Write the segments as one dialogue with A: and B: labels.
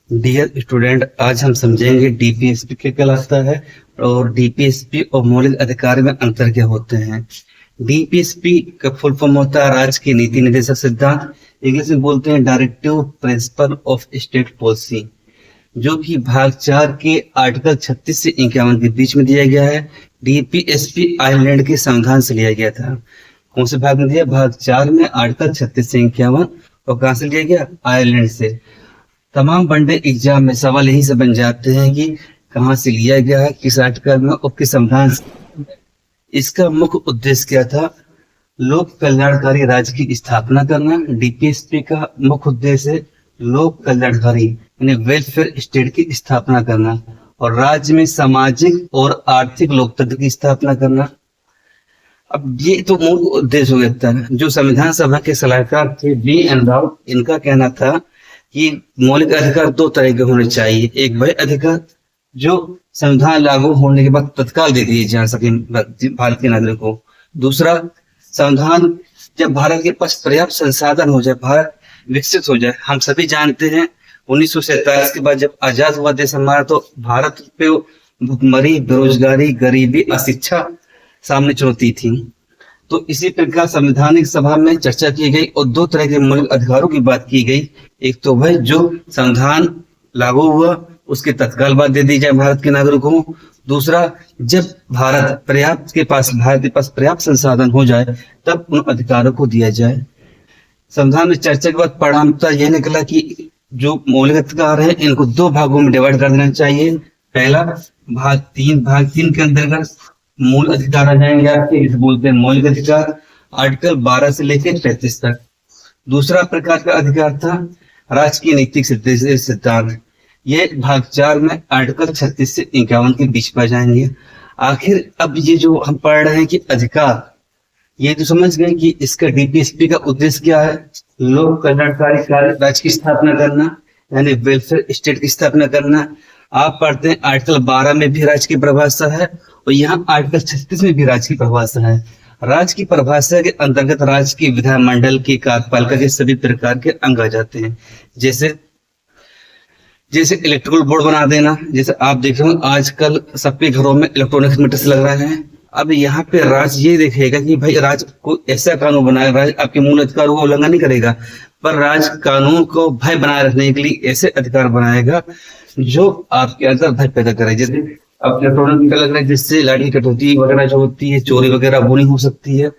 A: Dear student, आज हम समझेंगे डीपीएसपी क्या कहलाता है और डीपीएसपी और मौलिक अधिकार में अंतर क्या होते हैं। डीपीएसपी का फुल फॉर्म होता है राज्य की नीति निर्देशक सिद्धांत, इंग्लिश में बोलते हैं directive principle of state policy, जो कि भाग 4 के आर्टिकल 36 से 51 के बीच में दिया गया है। डीपीएसपी आयरलैंड के संविधान से लिया गया था। कौन से भाग में दिया? भाग 4 में आर्टिकल 36 से 51। और कहां से लिया गया? आयरलैंड से। तमाम वनडे एग्जाम में सवाल यही से बन जाते हैं कि कहां से लिया गया है, किस आर्टिकल में और किस संविधान से। इसका मुख्य उद्देश्य क्या था? लोक कल्याणकारी राज्य की स्थापना करना। डीपीएसपी का मुख्य उद्देश्य है लोक कल्याणकारी यानी वेलफेयर स्टेट की स्थापना करना और राज्य में सामाजिक और आर्थिक लोकतंत्र की स्थापना करना। अब ये तो मूल उद्देश्य हो जाता है। जो संविधान सभा के सलाहकार थे बी एन राव, इनका कहना था कि मौलिक अधिकार दो तरह के होने चाहिए। एक वह अधिकार जो संविधान लागू होने के बाद तत्काल दे दिए जा सके भारत के नागरिक को। दूसरा, संविधान जब भारत के पास पर्याप्त संसाधन हो जाए, भारत विकसित हो जाए। हम सभी जानते हैं 1947 के बाद जब आजाद हुआ देश हमारा, तो भारत पे भुखमरी, बेरोजगारी, गरीबी, अशिक्षा सामने चुनौती थी। तो इसी प्रकार संवैधानिक सभा में चर्चा की गई और दो तरह के मौलिक अधिकारों की बात की गई। एक तो वह जो संविधान लागू हुआ उसके तत्काल बाद दे दी जाए भारत के नागरिकों को। दूसरा, जब भारत के पास पर्याप्त संसाधन हो जाए तब उन अधिकारों को दिया जाए। संविधान में चर्चा के बाद परिणामतः यह निकला कि जो मौलिक अधिकार है इनको दो भागों में डिवाइड कर देना चाहिए। पहला भाग 3 के अंतर्गत मूल अधिकार आ जाएंगे आपके, इसे बोलते हैं मौलिक अधिकार, आर्टिकल 12 से लेकर 35 तक। दूसरा प्रकार का अधिकार था राजकीय नैतिक सिद्धांत, ये भाग 4 में आर्टिकल 36 से 51 के बीच में जाएंगे। आखिर अब ये जो हम पढ़ रहे हैं कि अधिकार, ये तो समझ गए कि इसका डीपीएसपी का उद्देश्य क्या है? लोक कल्याणकारी राज्य की स्थापना करना यानी वेलफेयर स्टेट की स्थापना करना। आप पढ़ते हैं आर्टिकल 12 में भी राज्य की परिभाषा है और यहाँ आर्टिकल 36 में भी राज्य की परिभाषा है। राज्य की परिभाषा के अंतर्गत राज्य की विधानमंडल की कार्यपालिका के सभी प्रकार के अंग आ जाते हैं। जैसे इलेक्ट्रिकल बोर्ड बना देना, जैसे आप देख रहे हो आजकल सबके घरों में इलेक्ट्रॉनिक्स मीटर्स लग रहे हैं। अब यहाँ पे राज्य ये देखेगा कि भाई राज्य को ऐसा कानून बनाए, राज्य आपके मूल अधिकारों का उल्लंघन नहीं करेगा, पर राज्य कानून को भय बनाए रखने के लिए ऐसे अधिकार बनाएगा जो आपके अंदर भय पैदा करे। जैसे अब इलेक्ट्रॉनिक मीटर लग रहा है जिससे लाइट की कटौती वगैरह जो होती है, चोरी वगैरह वो नहीं हो सकती है।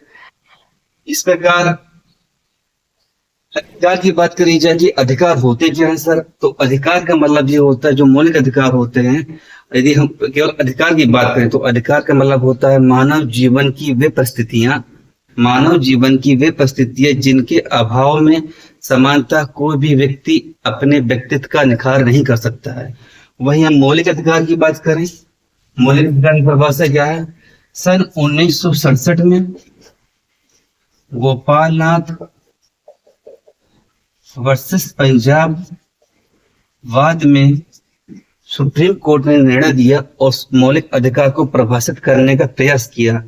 A: इस प्रकार अधिकार की बात करी जाए कि अधिकार होते क्या है सर, तो अधिकार का मतलब ये होता है जो मौलिक अधिकार होते हैं। यदि हम केवल अधिकार की बात करें तो अधिकार का मतलब होता है मानव जीवन की वे परिस्थितियां जिनके अभाव में समानता कोई भी व्यक्ति अपने व्यक्तित्व का निखार नहीं कर सकता है। वहीं हम मौलिक अधिकार की बात करें, मौलिक अधिकार की परिभाषा क्या है? सन 1967 में गोपाल नाथ वर्सेस पंजाब वाद में सुप्रीम कोर्ट ने निर्णय दिया और मौलिक अधिकार को परिभाषित करने का प्रयास किया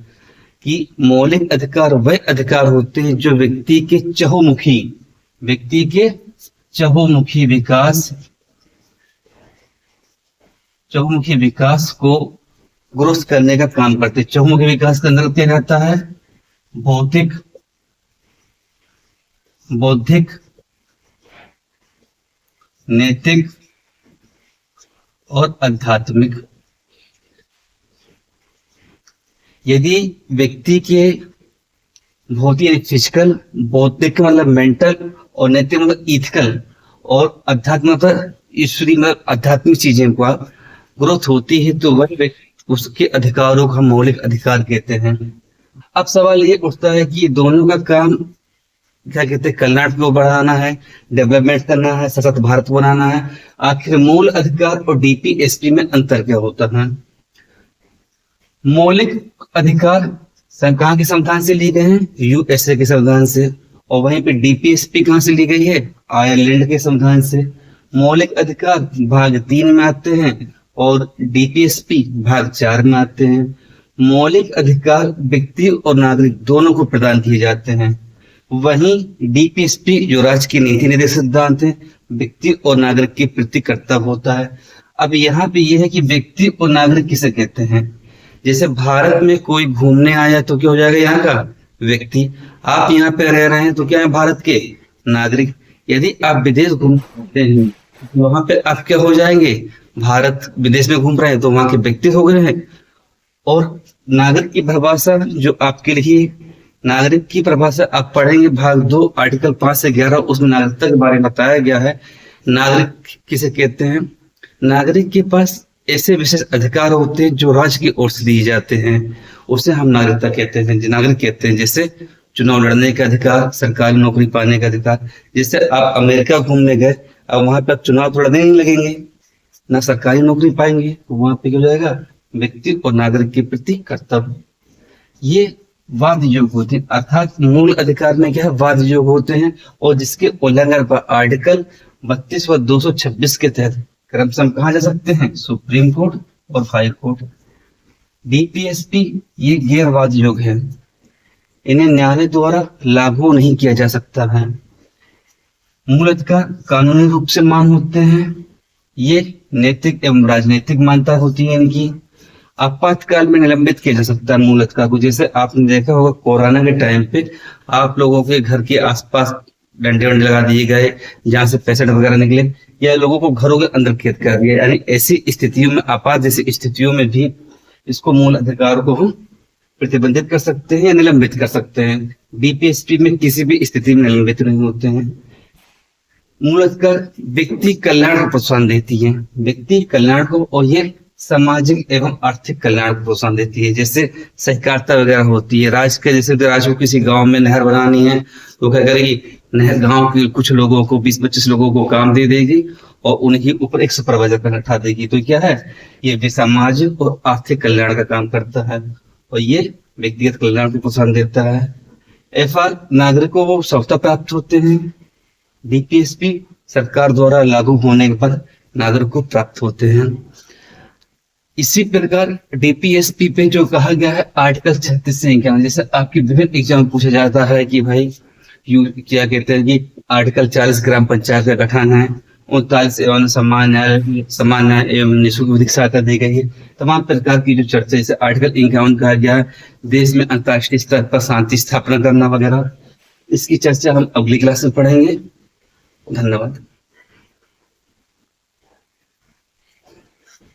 A: कि मौलिक अधिकार वह अधिकार होते हैं जो व्यक्ति के चहुमुखी विकास को ग्रोथ करने का काम करते हैं। चहुमुखी विकास के अंदर क्या रहता है? बौद्धिक, नैतिक और आध्यात्मिक। यदि व्यक्ति के भौतिक फिजिकल, बौद्धिक मतलब मेंटल और नैतिक मतलब इथिकल और आध्यात्मिक मतलब ईश्वरीय मतलब आध्यात्मिक चीजें का ग्रोथ होती है तो वह उसके अधिकारों को हम मौलिक अधिकार कहते हैं। अब सवाल ये उठता है कि दोनों का काम क्या कहते हैं? कल्याण को बढ़ाना है, डेवलपमेंट करना है, सशक्त भारत बनाना है। आखिर मूल अधिकार और डीपीएसपी में अंतर क्या होता है? मौलिक अधिकार कहाँ के संविधान से लिए गए हैं? यूएसए के संविधान से। और वहीं पे डीपीएसपी कहाँ से ली गई है? आयरलैंड के संविधान से। मौलिक अधिकार भाग 3 में आते हैं और डीपीएसपी भाग 4 में आते हैं। मौलिक अधिकार व्यक्ति और नागरिक दोनों को प्रदान किए जाते हैं। वहीं डीपीएसपी जो राज्य की नीति निर्देशक सिद्धांत है, व्यक्ति और नागरिक के प्रति कर्तव्य होता है। अब यहाँ पे ये है कि व्यक्ति और नागरिक किसे कहते हैं। जैसे भारत में कोई घूमने आया तो क्या हो जाएगा, यहाँ का व्यक्ति। आप यहाँ पे रह रहे हैं तो क्या है, भारत के नागरिक। यदि आप विदेश घूमते हैं तो वहां पे आप क्या हो जाएंगे, भारत विदेश में घूम रहे हैं तो वहां के व्यक्ति हो गए हैं। और नागरिक की परिभाषा जो आपके लिए, नागरिक की परिभाषा आप पढ़ेंगे भाग 2 आर्टिकल 5 से 11, उसमें नागरिकता के बारे में बताया गया है। नागरिक किसे कहते हैं, नागरिक के पास ऐसे विशेष अधिकार होते हैं जो राज्य की ओर से दिए जाते हैं, उसे हम नागरिकता कहते हैं, नागरिक कहते हैं। जैसे चुनाव लड़ने का अधिकार, सरकारी नौकरी पाने का अधिकार। जैसे आप अमेरिका घूमने गए, अब वहां पे आप चुनाव तो लड़ने नहीं लगेंगे, ना सरकारी नौकरी पाएंगे, तो वहां पे क्या हो जाएगा, व्यक्ति और नागरिक के प्रति कर्तव्य। ये वाद योग होते हैं, अर्थात मूल अधिकार में क्या है, वाद योग होते हैं, और जिसके उल्लंघन पर आर्टिकल 32 व 226 के तहत क्रमशः कहा जा सकते हैं, सुप्रीम कोर्ट और हाई कोर्ट। डीपीएसपी ये गैर वाद योग है, इन्हें न्यायालय द्वारा लागू नहीं किया जा सकता है। मूल अधिकार कानूनी रूप से मान्य होते हैं, ये नैतिक एवं राजनीतिक मान्यता होती है इनकी। आपातकाल में निलंबित किया जा सकता है मूल अधिकार को। जैसे आपने देखा होगा कोरोना के टाइम पे आप लोगों के घर के आसपास डंडे वंडे लगा दिए गए, जहां से पेशेंट वगैरह निकले, या लोगों को घरों के अंदर कैद कर दिया। यानी ऐसी स्थितियों में, आपात जैसी स्थितियों में भी इसको मूल अधिकार को हम प्रतिबंधित कर सकते हैं या निलंबित कर सकते हैं। डीपीएसपी में किसी भी स्थिति में निलंबित नहीं होते हैं। मूल अधिकार व्यक्ति कल्याण को प्रोत्साहन देती है, व्यक्ति कल्याण को, और ये सामाजिक एवं आर्थिक कल्याण को प्रोत्साहन देती है। जैसे सहकारिता वगैरह होती है राज्य के, जैसे राज्य को किसी गांव में नहर बनानी है तो क्या करेगी, नहर गांव के कुछ लोगों को, 20-25 लोगों को काम दे देगी और उनके ऊपर एक सुपरवाइजर पर बैठा देगी। तो क्या है, ये भी सामाजिक और आर्थिक कल्याण का काम करता है, और ये व्यक्तिगत कल्याण को प्रोत्साहन देता है। एफआर नागरिकों को स्वतः प्राप्त होते हैं, डीपीएसपी सरकार द्वारा लागू होने पर नागरिक को प्राप्त होते हैं। इसी प्रकार डीपीएसपी पे जो कहा गया है आर्टिकल 36 से 51, जैसे आपकी विभिन्न एग्जाम पूछा जाता है कि भाई क्या कहते हैं कि आर्टिकल 40 ग्राम पंचायत का गठन है, 39 एवं समान न्याय एवं निःशुल्क विधिक सहायता दी गई है। तमाम प्रकार की जो चर्चा, जैसे आर्टिकल 51 कहा गया है देश में अंतर्राष्ट्रीय स्तर पर शांति स्थापना करना वगैरह, इसकी चर्चा हम अगली क्लास में पढ़ेंगे। धन्यवाद।